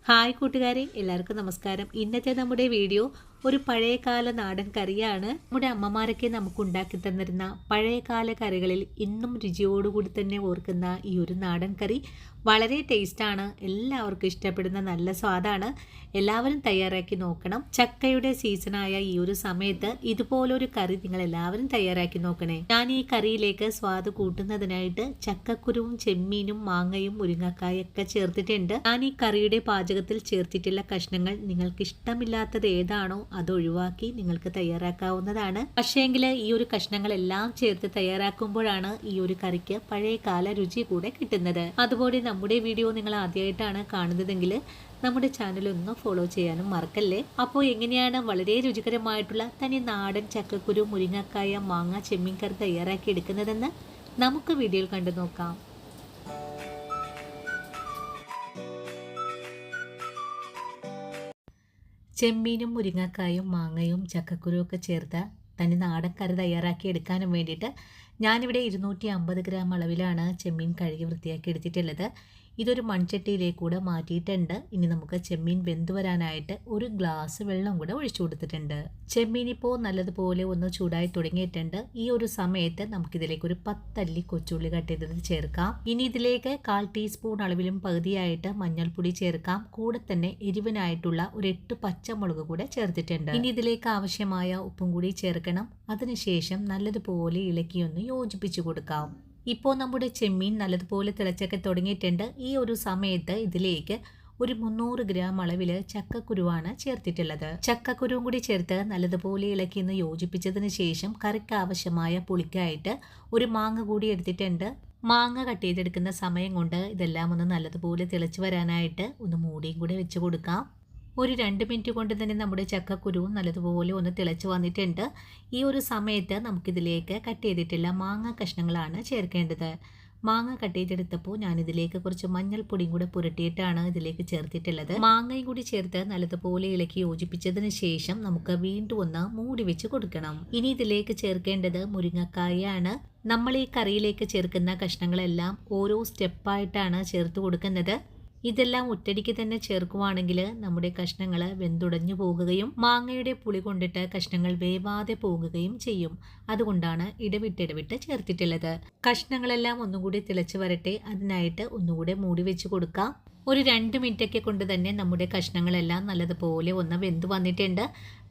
Hi കൂട്ടുകാരെ, എല്ലാവർക്കും നമസ്കാരം. ഇന്നത്തെ നമ്മുടെ വീഡിയോ ഒരു പഴയകാല നാടൻ കറിയാണ്. നമ്മുടെ അമ്മമാരൊക്കെ നമുക്ക് ഉണ്ടാക്കി തന്നിരുന്ന പഴയകാല കറികളിൽ ഇന്നും രുചിയോടുകൂടി തന്നെ ഓർക്കുന്ന ഈ ഒരു നാടൻ കറി വളരെ ടേസ്റ്റാണ്. എല്ലാവർക്കും ഇഷ്ടപ്പെടുന്ന നല്ല സ്വാദാണ്. എല്ലാവരും തയ്യാറാക്കി നോക്കണം. ചക്കയുടെ സീസണായ ഈ ഒരു സമയത്ത് ഇതുപോലൊരു കറി നിങ്ങൾ എല്ലാവരും തയ്യാറാക്കി നോക്കണേ. ഞാൻ ഈ കറിയിലേക്ക് സ്വാദ് കൂട്ടുന്നതിനായിട്ട് ചക്കക്കുരുവും ചെമ്മീനും മാങ്ങയും മുരിങ്ങക്കായൊക്കെ ചേർത്തിട്ടുണ്ട്. ഞാൻ ഈ കറിയുടെ പാചകത്തിൽ ചേർത്തിട്ടുള്ള കഷ്ണങ്ങൾ നിങ്ങൾക്ക് ഇഷ്ടമില്ലാത്തത് ഏതാണോ അത് ഒഴിവാക്കി നിങ്ങൾക്ക് തയ്യാറാക്കാവുന്നതാണ്. പക്ഷേങ്കിൽ ഈ ഒരു കഷ്ണങ്ങളെല്ലാം ചേർത്ത് തയ്യാറാക്കുമ്പോഴാണ് ഈ ഒരു കറിക്ക് പഴയകാല രുചി കൂടെ കിട്ടുന്നത്. അതുപോലെ നമ്മുടെ വീഡിയോ നിങ്ങൾ ആദ്യമായിട്ടാണ് കാണുന്നതെങ്കിൽ നമ്മുടെ ചാനൽ ഒന്ന് ഫോളോ ചെയ്യാനും മറക്കല്ലേ. അപ്പോൾ എങ്ങനെയാണ് വളരെ രുചികരമായിട്ടുള്ള തനി നാടൻ ചക്കക്കുരു മുരിങ്ങക്കായ മാങ്ങ ചെമ്മീൻ കറി തയ്യാറാക്കി എടുക്കുന്നതെന്ന് നമുക്ക് വീഡിയോയിൽ കണ്ടു നോക്കാം. ചെമ്മീനും മുരിങ്ങക്കായും മാങ്ങയും ചക്കക്കുരുവും ഒക്കെ ചേർത്ത തനി നാടൻ കറി തയ്യാറാക്കി എടുക്കാനും വേണ്ടിയിട്ട് ഞാനിവിടെ 250 ഗ്രാം അളവിലാണ് ചെമ്മീൻ കഴുകി വൃത്തിയാക്കി എടുത്തിട്ടുള്ളത്. ഇതൊരു മൺചട്ടിയിലേക്ക് കൂടെ മാറ്റിയിട്ടുണ്ട്. ഇനി നമുക്ക് ചെമ്മീൻ വെന്ത് വരാനായിട്ട് ഒരു ഗ്ലാസ് വെള്ളം കൂടെ ഒഴിച്ചു കൊടുത്തിട്ടുണ്ട്. ചെമ്മീൻ ഇപ്പോൾ നല്ലതുപോലെ ഒന്ന് ചൂടായി തുടങ്ങിയിട്ടുണ്ട്. ഈ ഒരു സമയത്ത് നമുക്കിതിലേക്ക് ഒരു 10 അല്ലി കൊച്ചുള്ളി കട്ട് ചെയ്തത് ചേർക്കാം. ഇനി ഇതിലേക്ക് 1/4 ടീസ്പൂൺ അളവിലും പകുതിയായിട്ട് മഞ്ഞൾപ്പൊടി ചേർക്കാം. കൂടെ തന്നെ എരിവിനായിട്ടുള്ള ഒരു 8 പച്ചമുളക് കൂടെ ചേർത്തിട്ടുണ്ട്. ഇനി ഇതിലേക്ക് ആവശ്യമായ ഉപ്പും കൂടി ചേർക്കണം. അതിനുശേഷം നല്ലതുപോലെ ഇളക്കിയൊന്ന് യോജിപ്പിച്ചു കൊടുക്കാം. ഇപ്പോൾ നമ്മുടെ ചെമ്മീൻ നല്ലതുപോലെ തിളച്ചൊക്കെ തുടങ്ങിയിട്ടുണ്ട്. ഈ ഒരു സമയത്ത് ഇതിലേക്ക് ഒരു 300 ഗ്രാം അളവിൽ ചക്കക്കുരുവാണ് ചേർത്തിട്ടുള്ളത്. ചക്കക്കുരുവും കൂടി ചേർത്ത് നല്ലതുപോലെ ഇളക്കി ഒന്ന് യോജിപ്പിച്ചതിന് ശേഷം കറിക്ക് ആവശ്യമായ പുളിക്കായിട്ട് ഒരു മാങ്ങ കൂടി എടുത്തിട്ടുണ്ട്. മാങ്ങ കട്ട് ചെയ്തെടുക്കുന്ന സമയം കൊണ്ട് ഇതെല്ലാം ഒന്ന് നല്ലതുപോലെ തിളച്ച് വരാനായിട്ട് ഒന്ന് മൂടിയും കൂടെ വെച്ച് കൊടുക്കാം. ഒരു 2 മിനിറ്റ് കൊണ്ട് തന്നെ നമ്മുടെ ചക്കക്കുരുവും നല്ലതുപോലെ ഒന്ന് തിളച്ച് വന്നിട്ടുണ്ട്. ഈ ഒരു സമയത്ത് നമുക്കിതിലേക്ക് കട്ട് ചെയ്തിട്ടുള്ള മാങ്ങ കഷ്ണങ്ങളാണ് ചേർക്കേണ്ടത്. മാങ്ങ കട്ട് ചെയ്തെടുത്തപ്പോൾ ഞാനിതിലേക്ക് കുറച്ച് മഞ്ഞൾപ്പൊടിയും കൂടെ പുരട്ടിയിട്ടാണ് ഇതിലേക്ക് ചേർത്തിട്ടുള്ളത്. മാങ്ങയും കൂടി ചേർത്ത് നല്ലതുപോലെ ഇളക്കി യോജിപ്പിച്ചതിന് ശേഷം നമുക്ക് വീണ്ടും ഒന്ന് മൂടി വെച്ച് കൊടുക്കണം. ഇനി ഇതിലേക്ക് ചേർക്കേണ്ടത് മുരിങ്ങക്കായാണ്. നമ്മൾ ഈ കറിയിലേക്ക് ചേർക്കുന്ന കഷ്ണങ്ങളെല്ലാം ഓരോ സ്റ്റെപ്പായിട്ടാണ് ചേർത്ത് കൊടുക്കുന്നത്. ഇതെല്ലാം ഒറ്റടിക്ക് തന്നെ ചേർക്കുവാണെങ്കിൽ നമ്മുടെ കഷ്ണങ്ങൾ വെന്തുടഞ്ഞു പോകുകയും മാങ്ങയുടെ പുളി കൊണ്ടിട്ട് കഷ്ണങ്ങൾ വേവാതെ പോകുകയും ചെയ്യും. അതുകൊണ്ടാണ് ഇടവിട്ട് ചേർത്തിട്ടുള്ളത്. കഷ്ണങ്ങളെല്ലാം ഒന്നുകൂടി തിളച്ച് വരട്ടെ. അതിനായിട്ട് ഒന്നുകൂടെ മൂടി വെച്ച് കൊടുക്കാം. ഒരു 2 മിനിറ്റൊക്കെ കൊണ്ട് തന്നെ നമ്മുടെ കഷ്ണങ്ങളെല്ലാം നല്ലതുപോലെ ഒന്ന് വെന്ത് വന്നിട്ടുണ്ട്.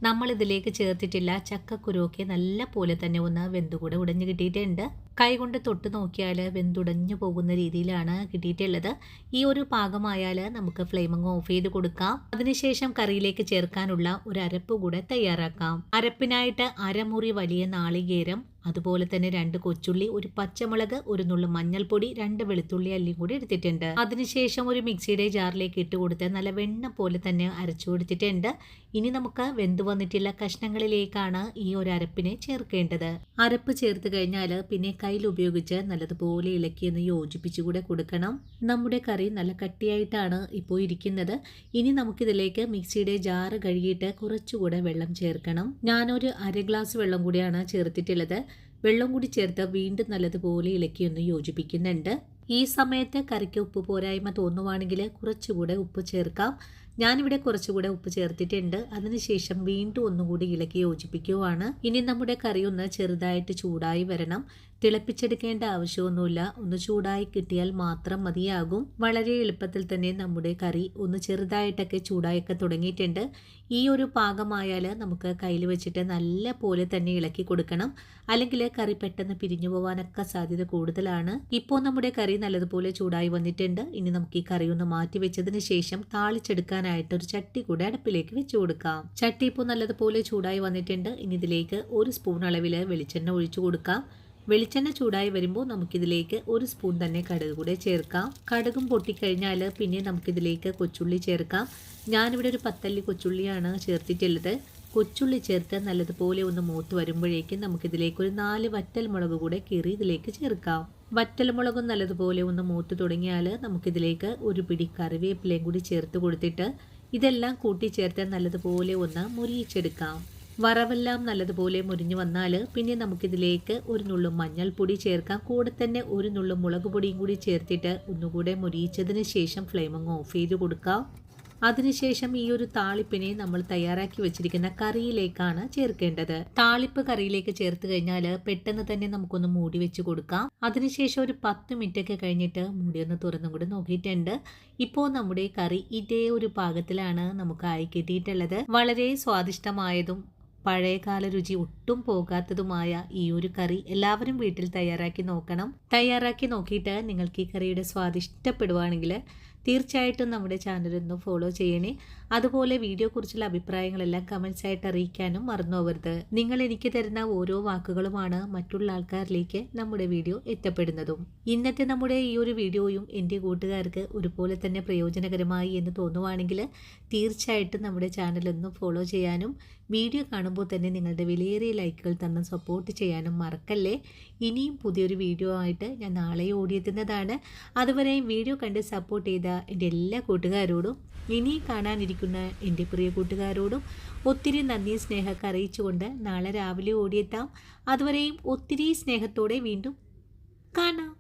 നമ്മൾ ഇതിലേക്ക് ചേർത്തിട്ടില്ല ചക്കക്കുരുവൊക്കെ നല്ല പോലെ തന്നെ ഒന്ന് വെന്തുകൂടെ ഉടഞ്ഞു കിട്ടിയിട്ടുണ്ട്. കൈ കൊണ്ട് തൊട്ട് നോക്കിയാൽ വെന്തുടഞ്ഞു പോകുന്ന രീതിയിലാണ് കിട്ടിയിട്ടുള്ളത്. ഈ ഒരു പാകമായാൽ നമുക്ക് ഫ്ലെയിം അങ്ങ് ഓഫ് ചെയ്ത് കൊടുക്കാം. അതിനുശേഷം കറിയിലേക്ക് ചേർക്കാനുള്ള ഒരു അരപ്പ് കൂടെ തയ്യാറാക്കാം. അരപ്പിനായിട്ട് അരമുറി വലിയ നാളികേരം, അതുപോലെ തന്നെ 2 കൊച്ചുള്ളി, ഒരു പച്ചമുളക്, ഒരു നുള്ളു മഞ്ഞൾപ്പൊടി, 2 വെളുത്തുള്ളി അല്ലിയും കൂടി എടുത്തിട്ടുണ്ട്. അതിനുശേഷം ഒരു മിക്സിയുടെ ജാറിലേക്ക് ഇട്ട് കൊടുത്ത് നല്ല വെണ്ണ പോലെ തന്നെ അരച്ചു കൊടുത്തിട്ടുണ്ട്. ഇനി നമുക്ക് വെന്തു വന്നിട്ടുള്ള കഷ്ണങ്ങളിലേക്കാണ് ഈ ഒരു അരപ്പിനെ ചേർക്കേണ്ടത്. അരപ്പ് ചേർത്ത് കഴിഞ്ഞാൽ പിന്നെ കയ്യിൽ ഉപയോഗിച്ച് നല്ലതുപോലെ ഇളക്കിയൊന്ന് യോജിപ്പിച്ചുകൂടെ കൊടുക്കണം. നമ്മുടെ കറി നല്ല കട്ടിയായിട്ടാണ് ഇപ്പോൾ ഇരിക്കുന്നത്. ഇനി നമുക്കിതിലേക്ക് മിക്സിയുടെ ജാറ് കഴുകിയിട്ട് കുറച്ചുകൂടെ വെള്ളം ചേർക്കണം. ഞാനൊരു 1/2 ഗ്ലാസ് വെള്ളം കൂടിയാണ് ചേർത്തിട്ടുള്ളത്. വെള്ളം കൂടി ചേർത്ത് വീണ്ടും നല്ലതുപോലെ ഇളക്കിയൊന്ന് യോജിപ്പിക്കുന്നുണ്ട്. ഈ സമയത്ത് കറിക്ക് ഉപ്പ് പോരായ്മ തോന്നുവാണെങ്കിൽ കുറച്ചുകൂടെ ഉപ്പ് ചേർക്കാം. ഞാനിവിടെ കുറച്ചുകൂടെ ഉപ്പ് ചേർത്തിട്ടുണ്ട്. അതിനുശേഷം വീണ്ടും ഒന്നുകൂടി ഇളക്കി യോജിപ്പിക്കുവാണ്. ഇനി നമ്മുടെ കറി ഒന്ന് ചെറുതായിട്ട് ചൂടായി വരണം. തിളപ്പിച്ചെടുക്കേണ്ട ആവശ്യമൊന്നുമില്ല. ഒന്ന് ചൂടായി കിട്ടിയാൽ മാത്രം മതിയാകും. വളരെ എളുപ്പത്തിൽ തന്നെ നമ്മുടെ കറി ഒന്ന് ചെറുതായിട്ടൊക്കെ ചൂടായൊക്കെ തുടങ്ങിയിട്ടുണ്ട്. ഈ ഒരു പാകമായാൽ നമുക്ക് കയ്യിൽ വെച്ചിട്ട് നല്ല പോലെ തന്നെ ഇളക്കി കൊടുക്കണം. അല്ലെങ്കിൽ കറി പെട്ടെന്ന് പിരിഞ്ഞു പോകാനൊക്കെ സാധ്യത കൂടുതലാണ്. ഇപ്പോൾ നമ്മുടെ കറി നല്ലതുപോലെ ചൂടായി വന്നിട്ടുണ്ട്. ഇനി നമുക്ക് ഈ കറി ഒന്ന് മാറ്റി വെച്ചതിന് ശേഷം താളിച്ചെടുക്കാനായിട്ട് ഒരു ചട്ടി കൂടെ അടുപ്പിലേക്ക് വെച്ച് കൊടുക്കാം. ചട്ടി ഇപ്പോൾ നല്ലതുപോലെ ചൂടായി വന്നിട്ടുണ്ട്. ഇനി ഇതിലേക്ക് 1 സ്പൂൺ അളവിൽ വെളിച്ചെണ്ണ ഒഴിച്ചു കൊടുക്കാം. വെളിച്ചെണ്ണ ചൂടായി വരുമ്പോൾ നമുക്കിതിലേക്ക് 1 സ്പൂൺ തന്നെ കടുക് കൂടെ ചേർക്കാം. കടുകും പൊട്ടിക്കഴിഞ്ഞാൽ പിന്നെ നമുക്കിതിലേക്ക് കൊച്ചുള്ളി ചേർക്കാം. ഞാനിവിടെ ഒരു 10 അല്ലി കൊച്ചുള്ളിയാണ് ചേർത്തിട്ടുള്ളത്. കൊച്ചുള്ളി ചേർത്ത് നല്ലതുപോലെ ഒന്ന് മൂത്ത് വരുമ്പോഴേക്കും നമുക്കിതിലേക്ക് ഒരു 4 വറ്റൽമുളക് കൂടെ കീറി ഇതിലേക്ക് ചേർക്കാം. വറ്റൽമുളകും നല്ലതുപോലെ ഒന്ന് മൂത്ത് തുടങ്ങിയാൽ നമുക്കിതിലേക്ക് ഒരു പിടി കറിവേപ്പിലയും കൂടി ചേർത്ത് കൊടുത്തിട്ട് ഇതെല്ലാം കൂട്ടി ചേർത്ത് നല്ലതുപോലെ ഒന്ന് മുരിയിച്ചെടുക്കാം. വറവെല്ലാം നല്ലതുപോലെ മുരിഞ്ഞു വന്നാൽ പിന്നെ നമുക്കിതിലേക്ക് ഒരു നുള്ളു മഞ്ഞൾപ്പൊടി ചേർക്കാം. കൂടെ തന്നെ ഒരു നുള്ളു മുളക് പൊടിയും കൂടി ചേർത്തിട്ട് ഒന്നുകൂടെ മുരിയിച്ചതിന് ശേഷം ഫ്ലെയിം അങ്ങ് ഓഫ് ചെയ്ത് കൊടുക്കാം. അതിനുശേഷം ഈ ഒരു താളിപ്പിനെ നമ്മൾ തയ്യാറാക്കി വെച്ചിരിക്കുന്ന കറിയിലേക്കാണ് ചേർക്കേണ്ടത്. താളിപ്പ് കറിയിലേക്ക് ചേർത്ത് കഴിഞ്ഞാൽ പെട്ടെന്ന് തന്നെ നമുക്കൊന്ന് മൂടി വെച്ച് കൊടുക്കാം. അതിനുശേഷം ഒരു 10 മിനിറ്റ് ഒക്കെ കഴിഞ്ഞിട്ട് മൂടി ഒന്ന് തുറന്നും കൂടി നോക്കിയിട്ടുണ്ട്. ഇപ്പോൾ നമ്മുടെ കറി ഇതേ ഒരു പാകത്തിലാണ് നമുക്ക് ആയി കിട്ടിയിട്ടുള്ളത്. വളരെ സ്വാദിഷ്ടമായതും പഴയകാല രുചി ഒട്ടും പോകാത്തതുമായ ഈ ഒരു കറി എല്ലാവരും വീട്ടിൽ തയ്യാറാക്കി നോക്കണം. തയ്യാറാക്കി നോക്കിയിട്ട് നിങ്ങൾക്ക് ഈ കറിയുടെ സ്വാദ് ഇഷ്ടപ്പെടുവാണെങ്കിൽ തീർച്ചയായിട്ടും നമ്മുടെ ചാനലൊന്ന് ഫോളോ ചെയ്യണേ. അതുപോലെ വീഡിയോ കുറിച്ചുള്ള അഭിപ്രായങ്ങളെല്ലാം കമൻസ് ആയിട്ട് അറിയിക്കാനും മറന്നു പോകരുത്. നിങ്ങൾ എനിക്ക് തരുന്ന ഓരോ വാക്കുകളുമാണ് മറ്റുള്ള ആൾക്കാരിലേക്ക് നമ്മുടെ വീഡിയോ എത്തപ്പെടുന്നതും. ഇന്നത്തെ നമ്മുടെ ഈ ഒരു വീഡിയോയും എൻ്റെ കൂട്ടുകാർക്ക് ഒരുപോലെ തന്നെ പ്രയോജനകരമായി എന്ന് തോന്നുവാണെങ്കിൽ തീർച്ചയായിട്ടും നമ്മുടെ ചാനലൊന്ന് ഫോളോ ചെയ്യാനും വീഡിയോ കാണുമ്പോൾ തന്നെ നിങ്ങളുടെ വിലയേറിയ ലൈക്കുകൾ തന്ന് സപ്പോർട്ട് ചെയ്യാനും മറക്കല്ലേ. ഇനിയും പുതിയൊരു വീഡിയോ ആയിട്ട് ഞാൻ നാളെ ഓടിയെത്തുന്നതാണ്. അതുവരെയും വീഡിയോ കണ്ട് സപ്പോർട്ട് ചെയ്ത എൻ്റെ എല്ലാ കൂട്ടുകാരോടും ഇനിയും കാണാനിരിക്കുന്ന എൻ്റെ പ്രിയ കൂട്ടുകാരോടും ഒത്തിരി നന്ദി സ്നേഹമൊക്കെ അറിയിച്ചുകൊണ്ട് നാളെ രാവിലെ ഓടിയെത്താം. അതുവരെയും ഒത്തിരി സ്നേഹത്തോടെ വീണ്ടും കാണാം.